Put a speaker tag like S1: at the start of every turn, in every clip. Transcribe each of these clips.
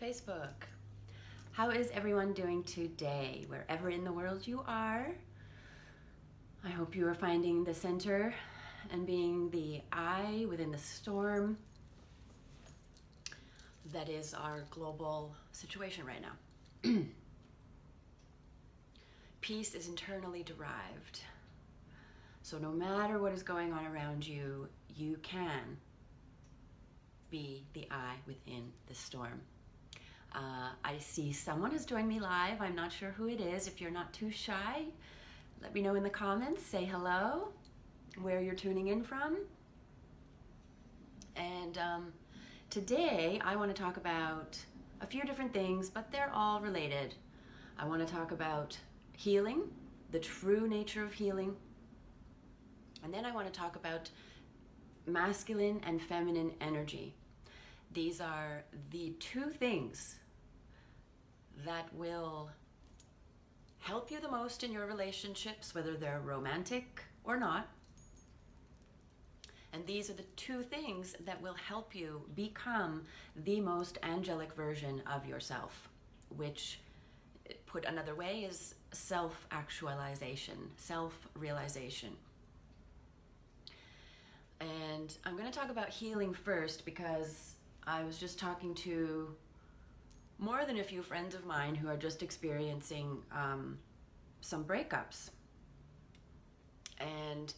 S1: Facebook. How is everyone doing today, wherever in the world you are? I hope you are finding the center and being the eye within the storm that is our global situation right now. Peace is internally derived. So no matter what is going on around you, you can be the eye within the storm. I see someone has joined me live. I'm not sure who it is. If you're not too shy, let me know in the comments. Say hello, where you're tuning in from. And today I want to talk about a few different things, but they're all related. I want to talk about healing, the true nature of healing. And then I want to talk about masculine and feminine energy. These are the two things that will help you the most in your relationships, whether they're romantic or not. And these are the two things that will help you become the most angelic version of yourself, which, put another way, is self-actualization, self-realization. And I'm going to talk about healing first because I was just talking to more than a few friends of mine who are just experiencing some breakups. And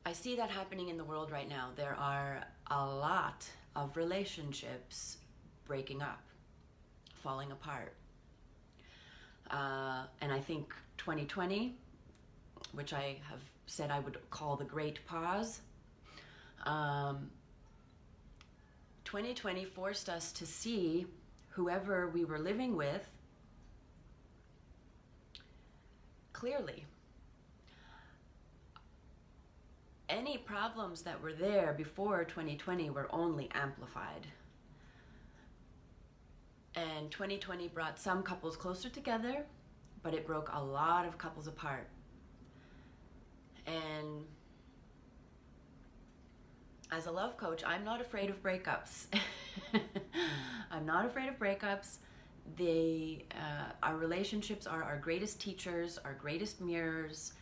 S1: I see that happening in the world right now. There are a lot of relationships breaking up, falling apart. And I think 2020, which I have said I would call the great pause, 2020 forced us to see whoever we were living with clearly. Any problems that were there before 2020 were only amplified. And 2020 brought some couples closer together, but it broke a lot of couples apart. And as a love coach, I'm not afraid of breakups. I'm not afraid of breakups. Our relationships are our greatest teachers, our greatest mirrors,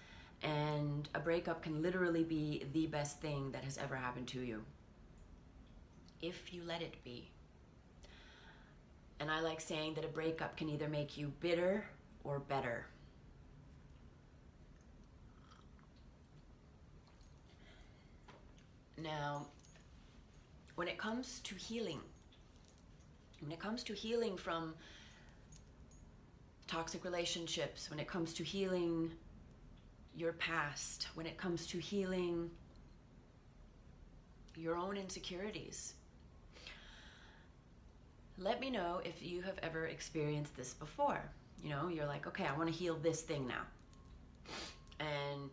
S1: and a breakup can literally be the best thing that has ever happened to you, if you let it be. And I like saying that a breakup can either make you bitter or better. Now, when it comes to healing from toxic relationships, when it comes to healing your past, when it comes to healing your own insecurities, let me know if you have ever experienced this before. You know, you're like, okay, I want to heal this thing now. And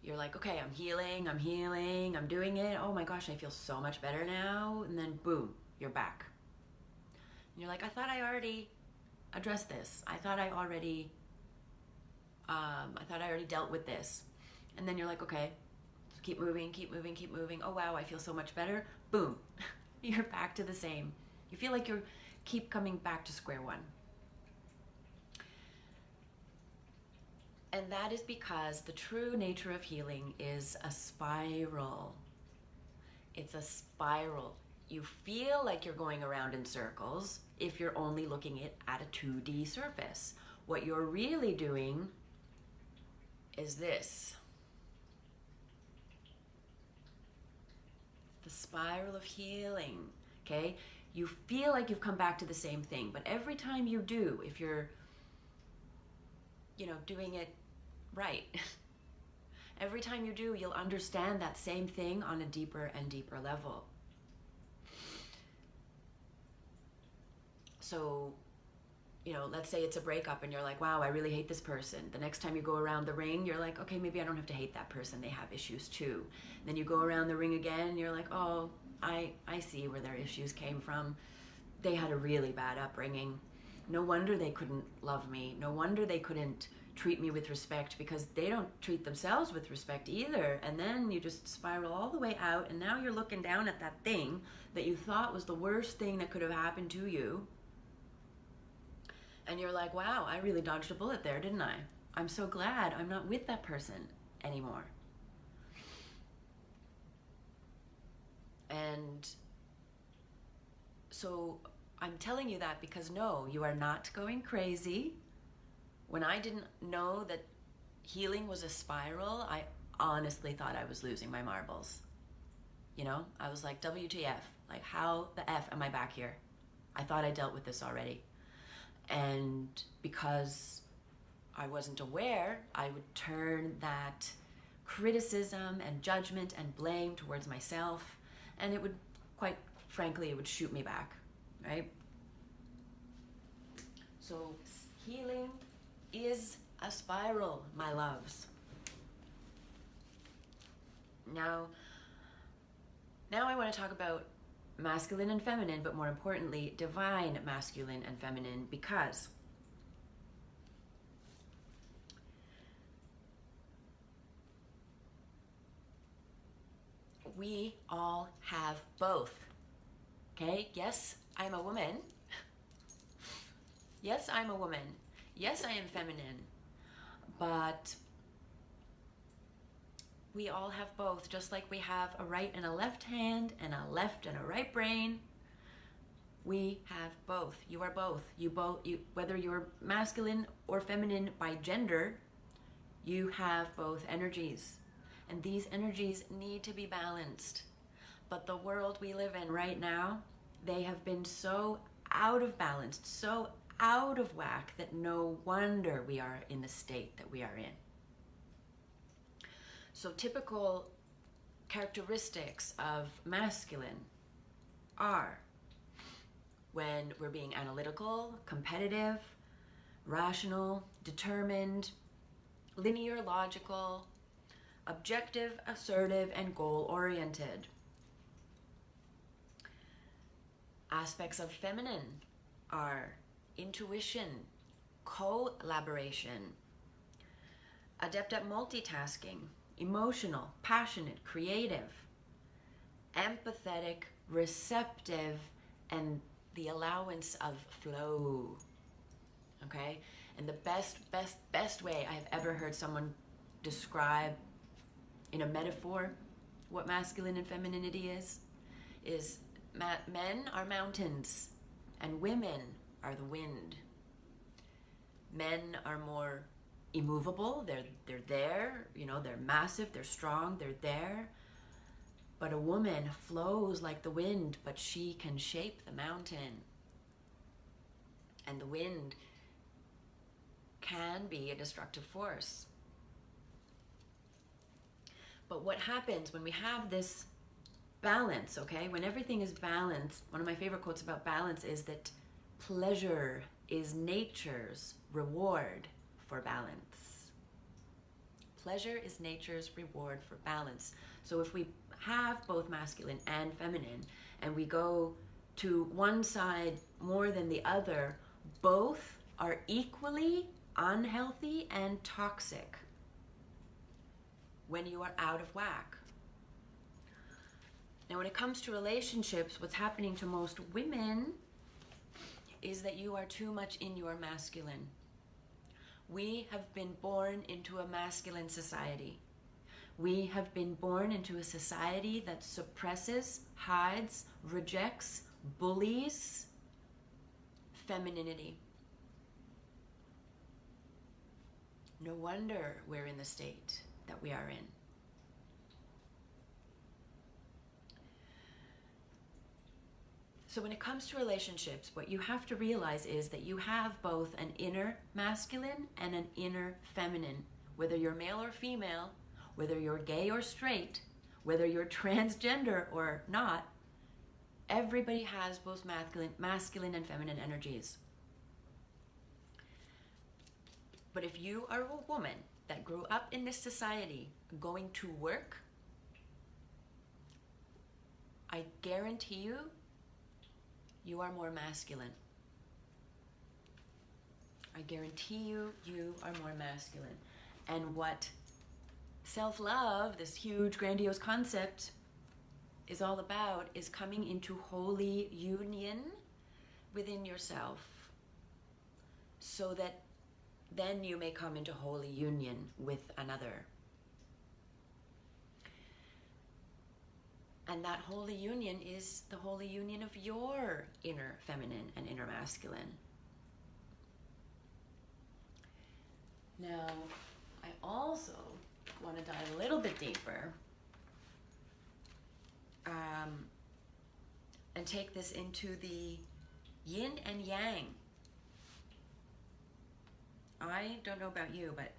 S1: you're like, okay, I'm healing, I'm doing it. Oh my gosh, I feel so much better now. And then boom, you're back. And you're like, I thought I already addressed this. I thought I already dealt with this. And then you're like, okay, keep moving. Oh wow, I feel so much better. Boom, you're back to the same. You feel like you keep coming back to square one. And that is because the true nature of healing is a spiral. It's a spiral. You feel like you're going around in circles if you're only looking at a 2D surface. What you're really doing is this. The spiral of healing, okay? You feel like you've come back to the same thing, but every time you do, if you're, doing it right, every time you do, you'll understand that same thing on a deeper and deeper level. So, let's say it's a breakup and you're like, wow, I really hate this person. The next time you go around the ring, you're like, okay, maybe I don't have to hate that person. They have issues too. And then you go around the ring again and you're like, oh, I see where their issues came from. They had a really bad upbringing. No wonder they couldn't love me. No wonder they couldn't treat me with respect, because they don't treat themselves with respect either. And then you just spiral all the way out, and now you're looking down at that thing that you thought was the worst thing that could have happened to you, And you're like, wow, I really dodged a bullet there, didn't I? I'm so glad I'm not with that person anymore. And so I'm telling you that because no, you are not going crazy. When I didn't know that healing was a spiral, I honestly thought I was losing my marbles. You know, I was like, WTF? Like, how the F am I back here? I thought I dealt with this already. And because I wasn't aware, I would turn that criticism and judgment and blame towards myself, and it would, quite frankly, it would shoot me back, right? So healing is a spiral, my loves. Now I want to talk about masculine and feminine, but more importantly, divine masculine and feminine, because we all have both. Okay? Yes, I'm a woman. Yes, I'm a woman. Yes, I am feminine. But we all have both, just like we have a right and a left hand and a left and a right brain. We have both. You are both. You whether you're masculine or feminine by gender, you have both energies. And these energies need to be balanced. But the world we live in right now, they have been so out of balance, so out of whack, that no wonder we are in the state that we are in. So typical characteristics of masculine are when we're being analytical, competitive, rational, determined, linear, logical, objective, assertive, and goal-oriented. Aspects of feminine are intuition, collaboration, adept at multitasking, emotional, passionate, creative, empathetic, receptive, and the allowance of flow. Okay? And the best way I've ever heard someone describe in a metaphor what masculine and femininity is men are mountains and women are the wind. Men are more immovable, they're there, you know, they're massive, they're strong, they're there. But a woman flows like the wind, but she can shape the mountain. And the wind can be a destructive force. But what happens when we have this balance, okay? When everything is balanced, one of my favorite quotes about balance is that pleasure is nature's reward for balance. Pleasure is nature's reward for balance. So if we have both masculine and feminine, and we go to one side more than the other, both are equally unhealthy and toxic when you are out of whack. Now, when it comes to relationships, what's happening to most women is that you are too much in your masculine. We have been born into a masculine society. We have been born into a society that suppresses, hides, rejects, bullies femininity. No wonder we're in the state that we are in. So when it comes to relationships, what you have to realize is that you have both an inner masculine and an inner feminine. Whether you're male or female, whether you're gay or straight, whether you're transgender or not, everybody has both masculine and feminine energies. But if you are a woman that grew up in this society going to work, I guarantee you, you are more masculine. I guarantee you, you are more masculine. And what self-love, this huge, grandiose concept, is all about is coming into holy union within yourself. so that then you may come into holy union with another. And that holy union is the holy union of your inner feminine and inner masculine. Now, I also want to dive a little bit deeper and take this into the yin and yang. I don't know about you, but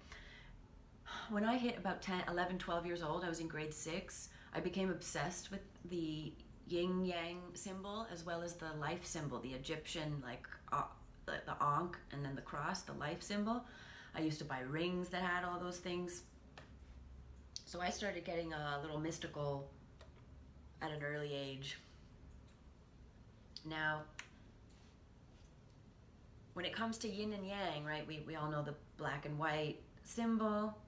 S1: when I hit about 10, 11, 12 years old, I was in grade 6, I became obsessed with the yin-yang symbol as well as the life symbol, the Egyptian, like the ankh and then the cross, the life symbol. I used to buy rings that had all those things. So I started getting a little mystical at an early age. Now, when it comes to yin and yang, right, we all know the black and white symbol.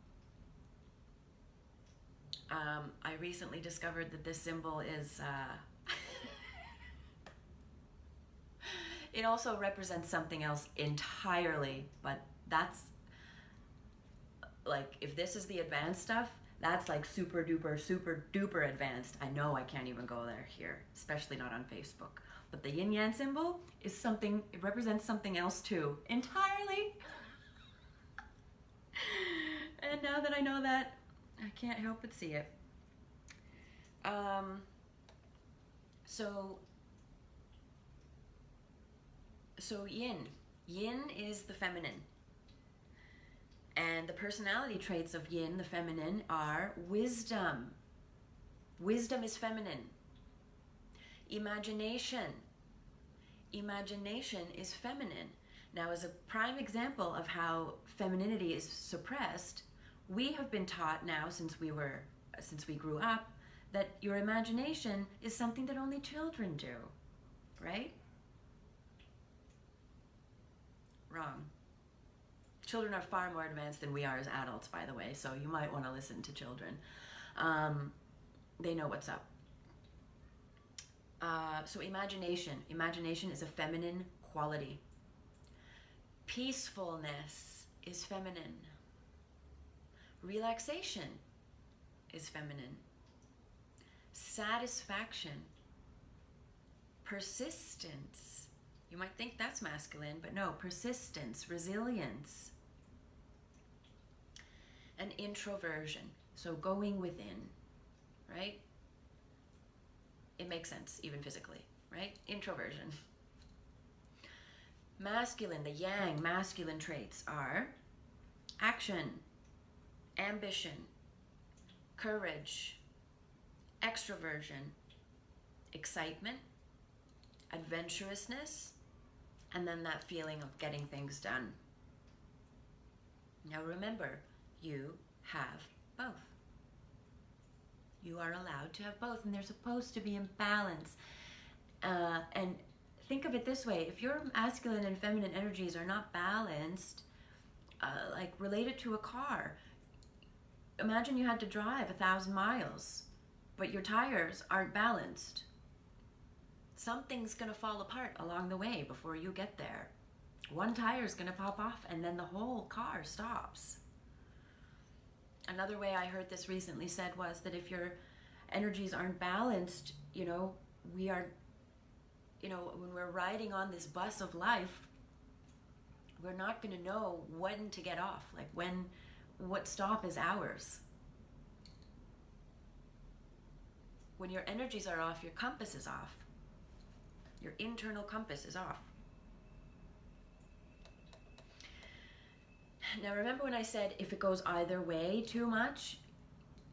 S1: I recently discovered that this symbol is, it also represents something else entirely, but that's, like, if this is the advanced stuff, that's like super duper advanced. I know I can't even go there here, especially not on Facebook. But the yin yang symbol is something, it represents something else too, entirely. And now that I know that, I can't help but see it. So yin. Yin is the feminine. And the personality traits of yin, the feminine, are wisdom. Wisdom is feminine. Imagination. Imagination is feminine. Now, as a prime example of how femininity is suppressed, we have been taught now since we grew up that your imagination is something that only children do, right? Wrong. Children are far more advanced than we are as adults, by the way, so you might want to listen to children. They know what's up. So imagination. Imagination is a feminine quality. Peacefulness is feminine. Relaxation is feminine. Satisfaction. Persistence. You might think that's masculine, but no, persistence, resilience. And introversion, so going within, right? It makes sense, even physically, right? Introversion. Masculine, the yang masculine traits are action, ambition, courage, extroversion, excitement, adventurousness, and then that feeling of getting things done. Now remember, you have both. You are allowed to have both, and they're supposed to be in balance. And think of it this way, if your masculine and feminine energies are not balanced, like related to a car, imagine you had to drive 1,000 miles, but your tires aren't balanced. Something's gonna fall apart along the way before you get there. One tire's gonna pop off and then the whole car stops. Another way I heard this recently said was that if your energies aren't balanced, we are, when we're riding on this bus of life, we're not going to know when to get off, like what stop is ours. When your energies are off, your compass is off. Your internal compass is off. Now remember when I said if it goes either way too much,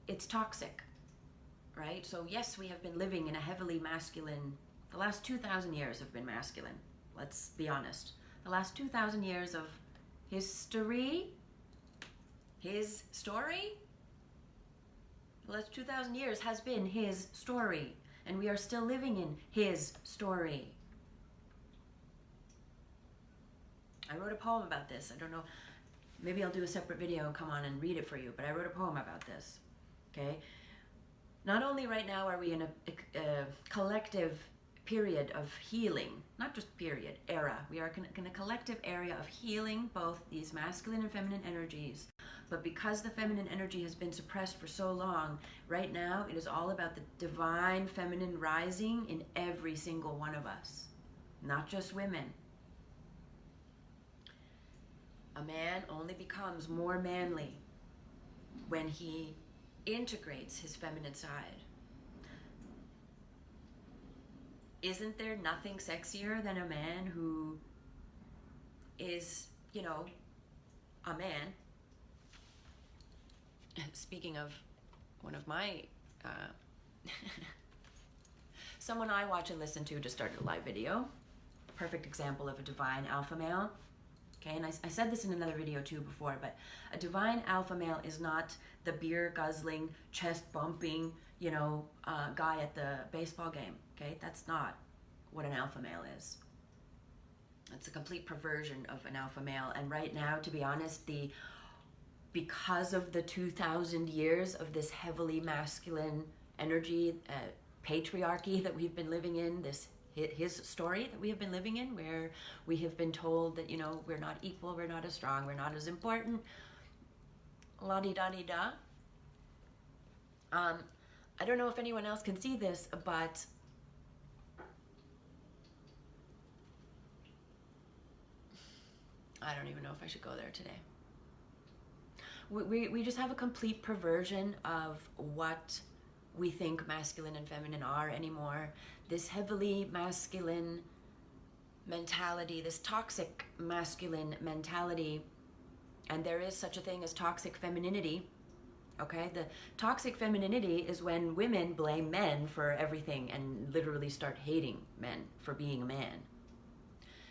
S1: it's toxic, right? So yes, we have been living in a heavily masculine, the last 2,000 years have been masculine. Let's be honest. The last 2,000 years of history, his story, the last 2,000 years has been his story, and we are still living in his story. I wrote a poem about this. I don't know, maybe I'll do a separate video and come on and read it for you, but I wrote a poem about this, okay? Not only right now are we in a collective period of healing, not just period, era. We are in a collective area of healing both these masculine and feminine energies. But because the feminine energy has been suppressed for so long, right now it is all about the divine feminine rising in every single one of us, not just women. A man only becomes more manly when he integrates his feminine side. Isn't there nothing sexier than a man who is, you know, a man? Speaking of one of my, someone I watch and listen to just started a live video. Perfect example of a divine alpha male. Okay, and I said this in another video too before, but a divine alpha male is not the beer guzzling, chest bumping, you know, guy at the baseball game. Okay, that's not what an alpha male is. It's a complete perversion of an alpha male. And right now, to be honest, because of the 2,000 years of this heavily masculine energy, patriarchy that we've been living in, this his story that we have been living in, where we have been told that, you know, we're not equal, we're not as strong, we're not as important, la-di-da-di-da. I don't know if anyone else can see this, but I don't even know if I should go there today. We just have a complete perversion of what we think masculine and feminine are anymore. This heavily masculine mentality, this toxic masculine mentality, and there is such a thing as toxic femininity. Okay, the toxic femininity is when women blame men for everything and literally start hating men for being a man,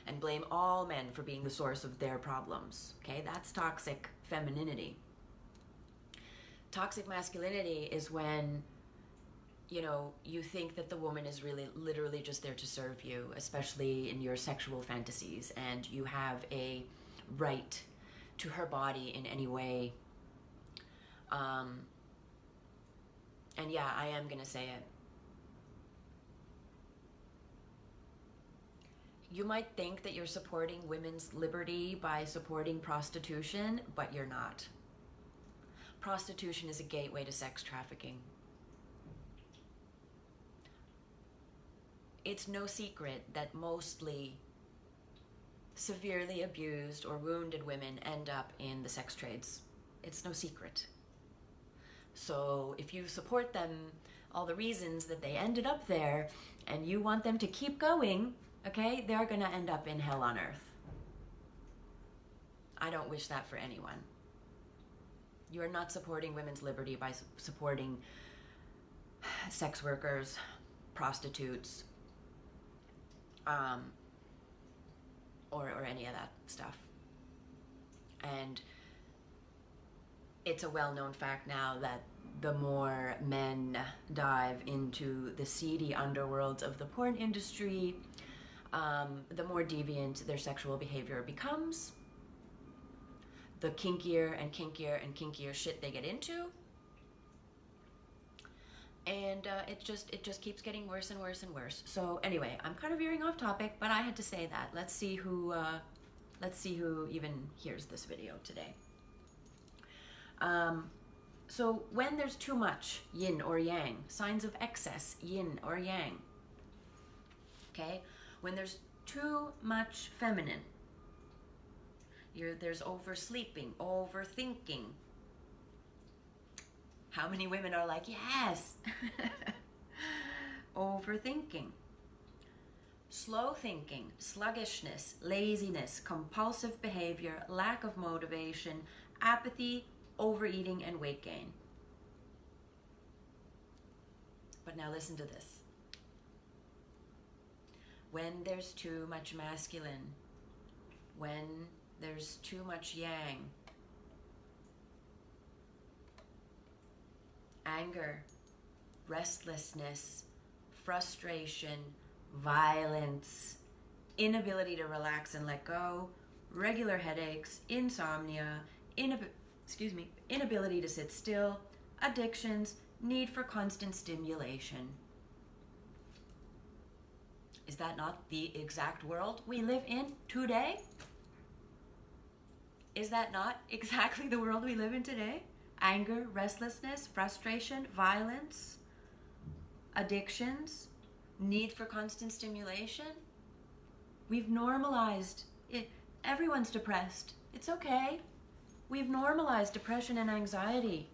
S1: and blame all men for being the source of their problems. Okay, that's toxic femininity. Toxic masculinity is when, you know, you think that the woman is really literally just there to serve you, especially in your sexual fantasies, and you have a right to her body in any way. And yeah, I am gonna say it. You might think that you're supporting women's liberty by supporting prostitution, but you're not. Prostitution is a gateway to sex trafficking. It's no secret that mostly severely abused or wounded women end up in the sex trades. It's no secret. So if you support them, all the reasons that they ended up there, and you want them to keep going, okay, they're gonna end up in hell on earth. I don't wish that for anyone. You are not supporting women's liberty by supporting sex workers, prostitutes, or any of that stuff. And it's a well-known fact now that the more men dive into the seedy underworlds of the porn industry, the more deviant their sexual behavior becomes, the kinkier and kinkier and kinkier shit they get into, and it just keeps getting worse and worse and worse. So anyway, I'm kind of veering off topic, but I had to say that. Let's see who even hears this video today. So when there's too much yin or yang, signs of excess yin or yang, okay? When there's too much feminine, there's oversleeping, overthinking. How many women are like, yes? Overthinking. Slow thinking, sluggishness, laziness, compulsive behavior, lack of motivation, apathy, overeating, and weight gain. But now listen to this. When there's too much masculine, when there's too much yang, anger, restlessness, frustration, violence, inability to relax and let go, regular headaches, insomnia, inability to sit still, addictions, need for constant stimulation. Is that not the exact world we live in today? Is that not exactly the world we live in today? Anger, restlessness, frustration, violence, addictions, need for constant stimulation. We've normalized it. Everyone's depressed. It's okay. We've normalized depression and anxiety.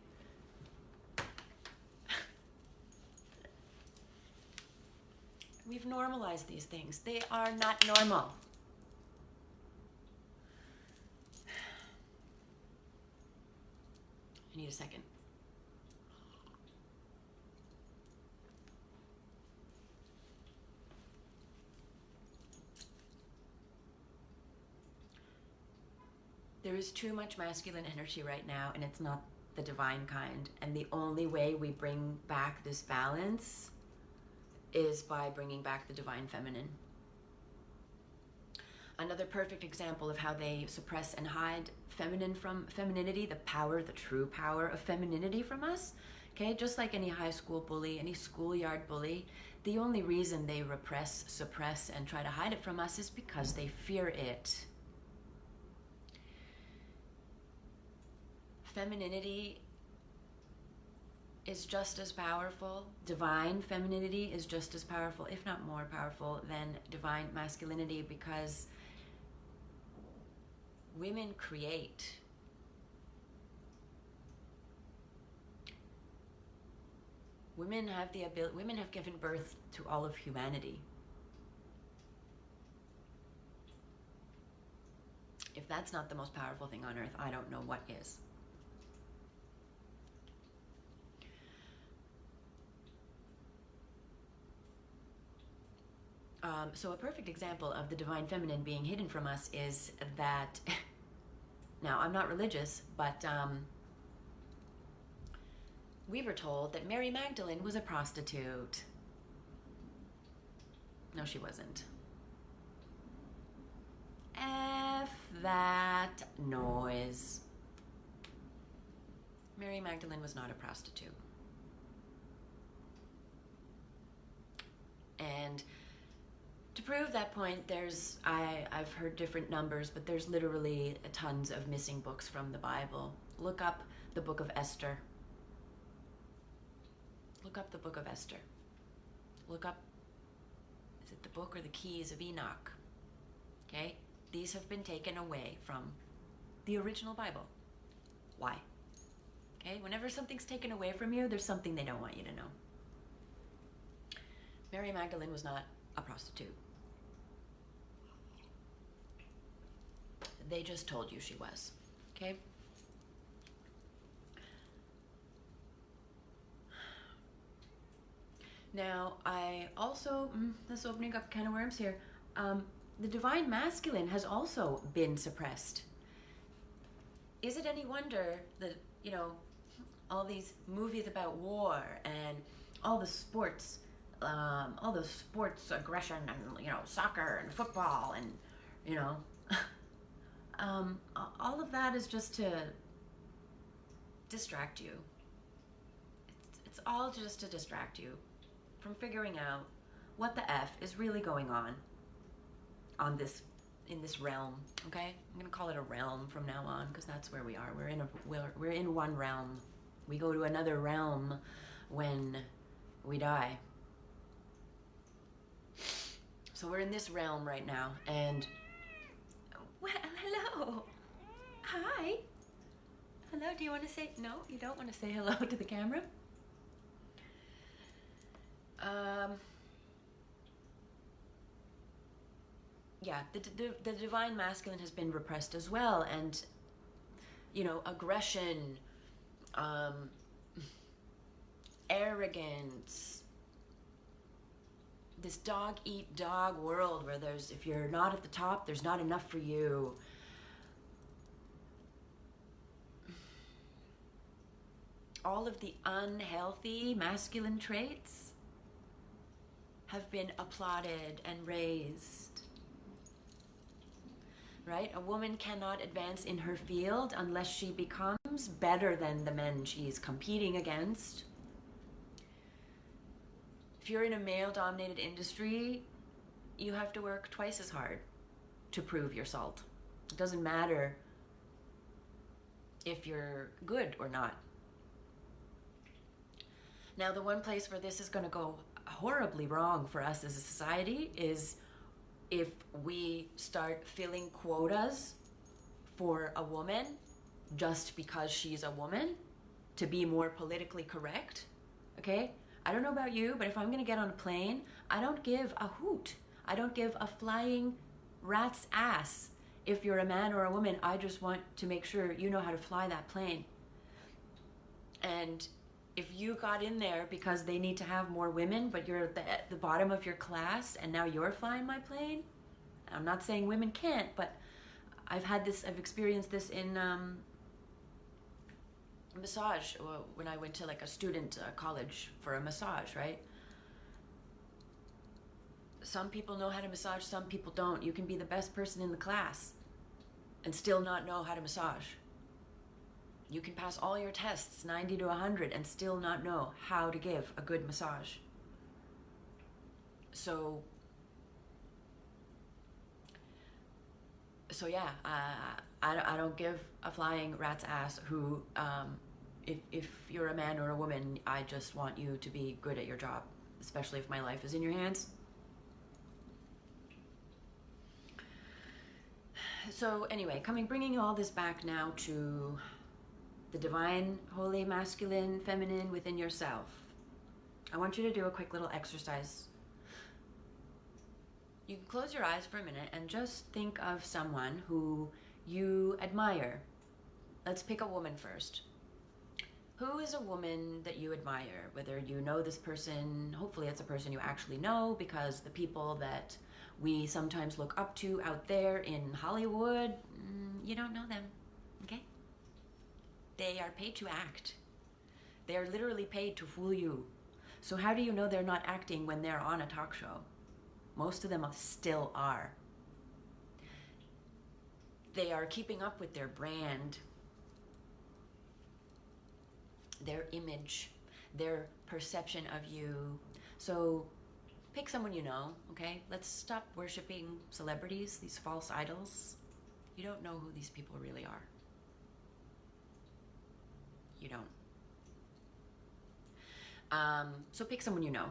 S1: We've normalized these things. They are not normal. I need a second. There is too much masculine energy right now, and it's not the divine kind. And the only way we bring back this balance is by bringing back the divine feminine. Another perfect example of how they suppress and hide feminine from femininity, the power, the true power of femininity from us, okay? Just like any high school bully, any schoolyard bully, the only reason they repress, suppress, and try to hide it from us is because they fear it. Femininity is just as powerful. Divine femininity is just as powerful, if not more powerful, than divine masculinity, because women create. Women have the ability, women have given birth to all of humanity. If that's not the most powerful thing on earth, I don't know what is. So a perfect example of the divine feminine being hidden from us is that, now I'm not religious, but we were told that Mary Magdalene was a prostitute. No, she wasn't. F that noise. Mary Magdalene was not a prostitute. And to prove that point, I've heard different numbers, but there's literally tons of missing books from the Bible. Look up the book of Esther. Look up the book of Esther. Look up, is it the book or the keys of Enoch? Okay? These have been taken away from the original Bible. Why? Okay? Whenever something's taken away from you, there's something they don't want you to know. Mary Magdalene was not a prostitute. They just told you she was, okay? Now, I also, this opening up a can of worms here, the divine masculine has also been suppressed. Is it any wonder that, you know, all these movies about war and all the sports aggression and, you know, soccer and football and, you know, all of that is just to distract you. It's all just to distract you from figuring out what the F is really going on this, in this realm, okay? I'm gonna call it a realm from now on, because that's where we are. We're in one realm. We go to another realm when we die. So we're in this realm right now, and well, hello. Hi. Hello, do you want to say, no, you don't want to say hello to the camera? Yeah, the divine masculine has been repressed as well, and, you know, aggression, arrogance, this dog-eat-dog world where there's, if you're not at the top, there's not enough for you. All of the unhealthy masculine traits have been applauded and raised. Right? A woman cannot advance in her field unless she becomes better than the men she's competing against. If you're in a male-dominated industry, you have to work twice as hard to prove your salt. It doesn't matter if you're good or not. Now, the one place where this is going to go horribly wrong for us as a society is if we start filling quotas for a woman just because she's a woman to be more politically correct. Okay? I don't know about you, but if I'm going to get on a plane, I don't give a hoot. I don't give a flying rat's ass if you're a man or a woman. I just want to make sure you know how to fly that plane. And if you got in there because they need to have more women, but you're at the bottom of your class and now you're flying my plane, I'm not saying women can't, but I've experienced this in massage when I went to like a student college for a massage, right? Some people know how to massage, some people don't. You can be the best person in the class and still not know how to massage. You can pass all your tests, 90 to 100, and still not know how to give a good massage. So yeah, I don't give a flying rat's ass who, if you're a man or a woman, I just want you to be good at your job, especially if my life is in your hands. So anyway, bringing all this back now to the divine, holy, masculine, feminine within yourself. I want you to do a quick little exercise. You can close your eyes for a minute and just think of someone who you admire. Let's pick a woman first. Who is a woman that you admire? Whether you know this person, hopefully it's a person you actually know, because the people that we sometimes look up to out there in Hollywood, you don't know them, okay? They are paid to act. They are literally paid to fool you. So how do you know they're not acting when they're on a talk show? Most of them still are. They are keeping up with their brand, their image, their perception of you. So pick someone you know, okay? Let's stop worshiping celebrities, these false idols. You don't know who these people really are. You don't. So pick someone you know.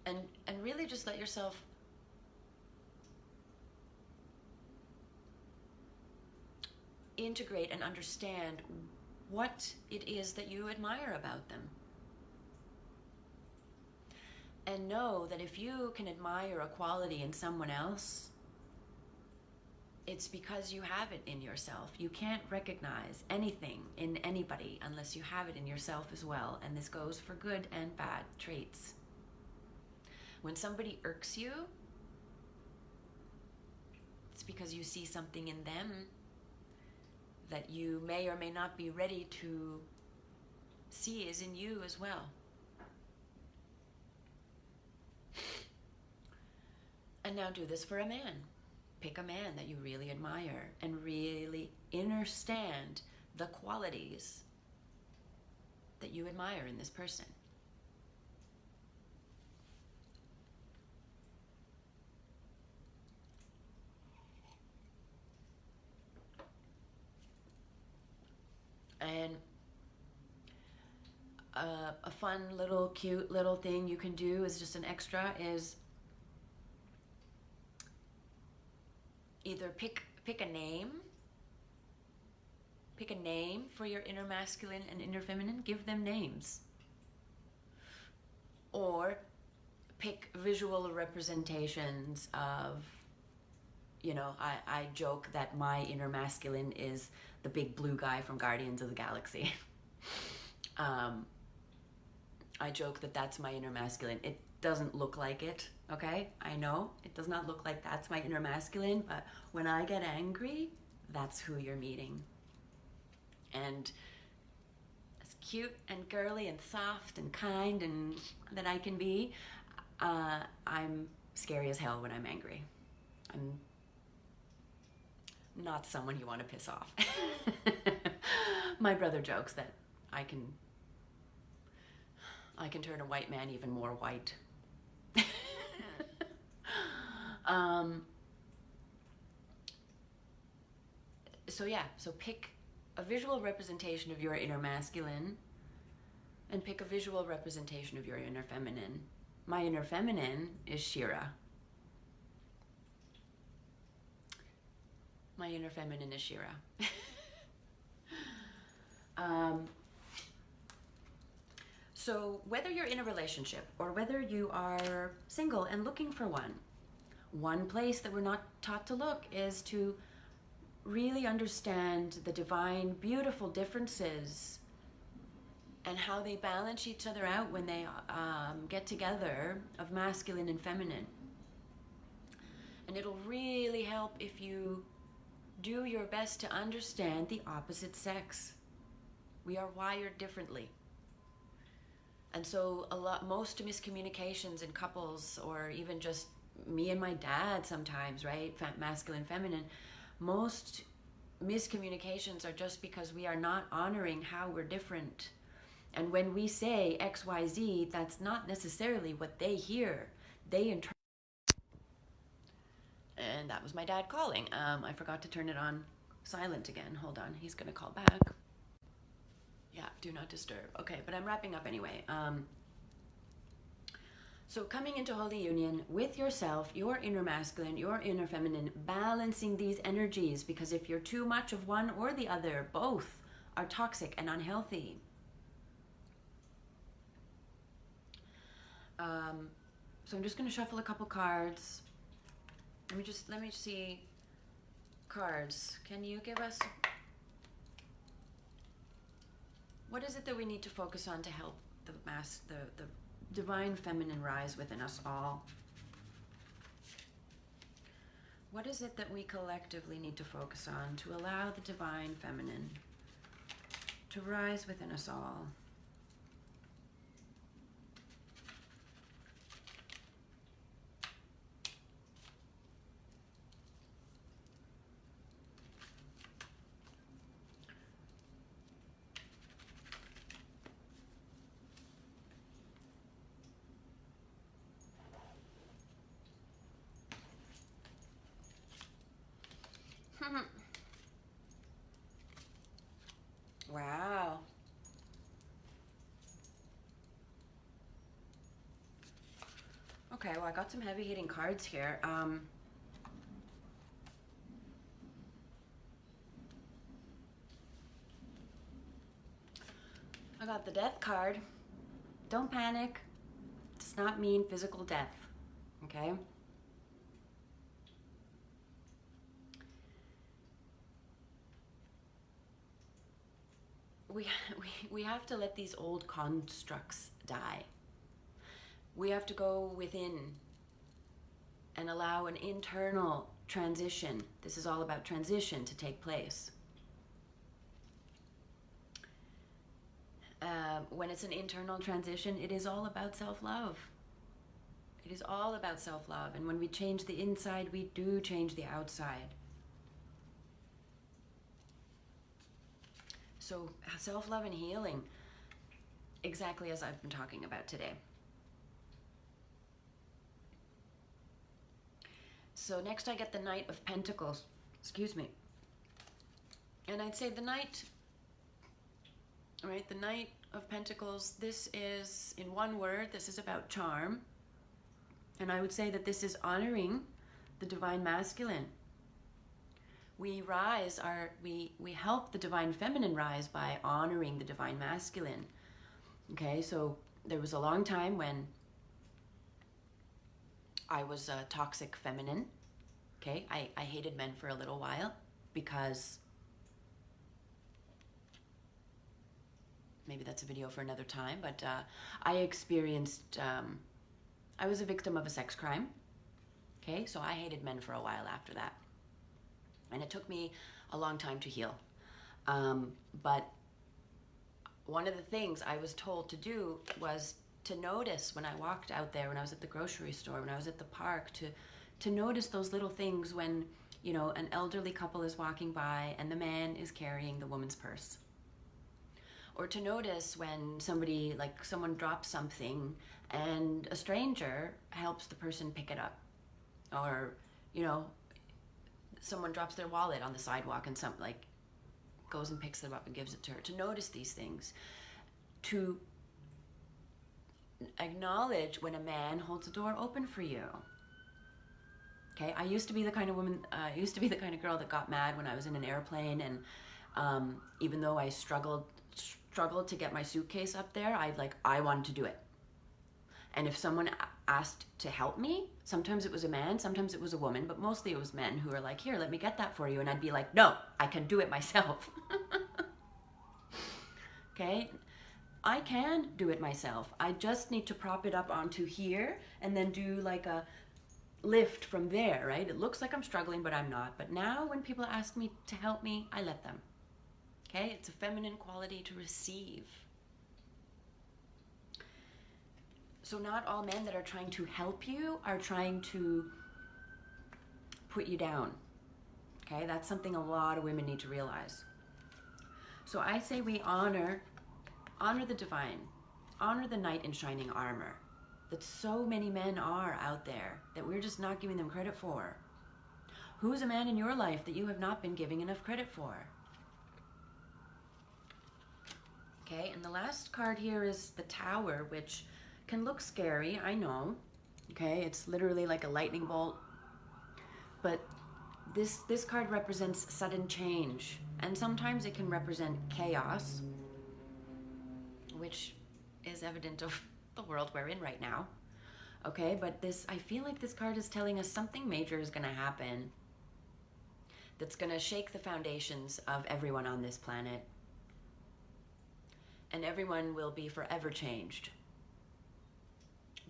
S1: And really just let yourself integrate and understand what it is that you admire about them. And know that if you can admire a quality in someone else, it's because you have it in yourself. You can't recognize anything in anybody unless you have it in yourself as well. And this goes for good and bad traits. When somebody irks you, it's because you see something in them that you may or may not be ready to see is in you as well. And now do this for a man. Pick a man that you really admire and really understand the qualities that you admire in this person. And a fun little cute little thing you can do is just an extra is either pick a name for your inner masculine and inner feminine. Give them names. Or pick visual representations of, you know, I joke that my inner masculine is the big blue guy from Guardians of the Galaxy. I joke that that's my inner masculine. It doesn't look like it, okay? I know it does not look like that's my inner masculine, but when I get angry, that's who you're meeting. And as cute and girly and soft and kind and that I can be, I'm scary as hell when I'm angry. I'm not someone you want to piss off. My brother jokes that I can I can turn a white man even more white. um, so pick a visual representation of your inner masculine and pick a visual representation of your inner feminine. My inner feminine is Shira. My inner feminine is Shira. So whether you're in a relationship or whether you are single and looking for one place that we're not taught to look is to really understand the divine, beautiful differences and how they balance each other out when they get together, of masculine and feminine. And it'll really help if you do your best to understand the opposite sex. We are wired differently. And so most miscommunications in couples, or even just me and my dad sometimes, right? Masculine, feminine. Most miscommunications are just because we are not honoring how we're different. And when we say XYZ, that's not necessarily what they hear. They interpret. And that was my dad calling. I forgot to turn it on silent again. Hold on, he's gonna call back. Yeah, do not disturb. Okay, but I'm wrapping up anyway. So coming into Holy Union with yourself, your inner masculine, your inner feminine, balancing these energies, because if you're too much of one or the other, both are toxic and unhealthy. So I'm just going to shuffle a couple cards. Let me see. Cards, can you give us, what is it that we need to focus on to help the divine feminine rise within us all? What is it that we collectively need to focus on to allow the divine feminine to rise within us all? Wow. Okay, well, I got some heavy hitting cards here. I got the death card. Don't panic. It does not mean physical death, okay? We have to let these old constructs die. We have to go within and allow an internal transition. This is all about transition to take place. When it's an internal transition, it is all about self-love. It is all about self-love. And when we change the inside, we do change the outside. So self-love and healing, exactly as I've been talking about today. So next I get the Knight of Pentacles, excuse me. And I'd say the Knight, right, the Knight of Pentacles, this is, in one word, this is about charm. And I would say that this is honoring the divine masculine. We rise, we help the divine feminine rise by honoring the divine masculine. Okay, so there was a long time when I was a toxic feminine. Okay, I hated men for a little while because, maybe that's a video for another time, but I experienced, I was a victim of a sex crime. Okay, so I hated men for a while after that. And it took me a long time to heal. But one of the things I was told to do was to notice when I walked out there, when I was at the grocery store, when I was at the park, to notice those little things when, you know, an elderly couple is walking by and the man is carrying the woman's purse. Or to notice when somebody, like someone drops something and a stranger helps the person pick it up. Or, you know, someone drops their wallet on the sidewalk and some like goes and picks it up and gives it to her. To notice these things. To acknowledge when a man holds the door open for you. Okay, I used to be the kind of woman, the kind of girl that got mad when I was in an airplane, and even though I struggled to get my suitcase up there, I wanted to do it. And if someone asked to help me, sometimes it was a man, sometimes it was a woman, but mostly it was men who were like, here, let me get that for you. And I'd be like, no, I can do it myself. Okay, I can do it myself. I just need to prop it up onto here and then do like a lift from there, right? It looks like I'm struggling, but I'm not. But now when people ask me to help me, I let them. Okay, it's a feminine quality to receive. So not all men that are trying to help you are trying to put you down. Okay, that's something a lot of women need to realize. So I say we honor the divine, honor the knight in shining armor that so many men are out there that we're just not giving them credit for. Who's a man in your life that you have not been giving enough credit for? Okay, and the last card here is the Tower, which can look scary, I know. Okay, it's literally like a lightning bolt. But this card represents sudden change. And sometimes it can represent chaos, which is evident of the world we're in right now. Okay, but I feel like this card is telling us something major is gonna happen that's gonna shake the foundations of everyone on this planet. And everyone will be forever changed.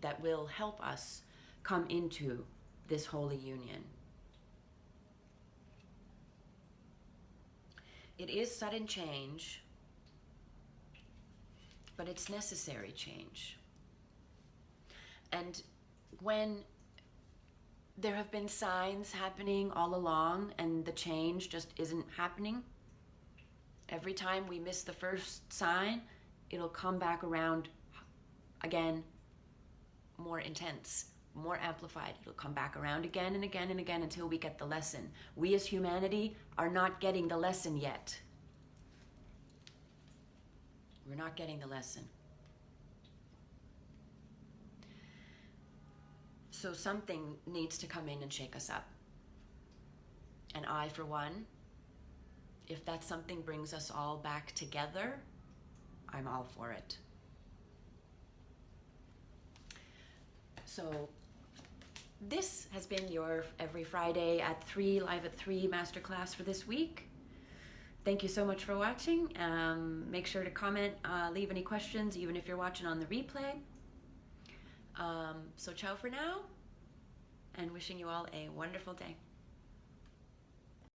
S1: That will help us come into this holy union. It is sudden change, but it's necessary change. And when there have been signs happening all along and the change just isn't happening, every time we miss the first sign, it'll come back around again, more intense, more amplified. It'll come back around again and again and again until we get the lesson. We as humanity are not getting the lesson yet. We're not getting the lesson. So something needs to come in and shake us up. And I, for one, if that something brings us all back together, I'm all for it. So this has been your every Friday at 3, live at 3 masterclass for this week. Thank you so much for watching. Make sure to comment, leave any questions, even if you're watching on the replay. So ciao for now, and wishing you all a wonderful day.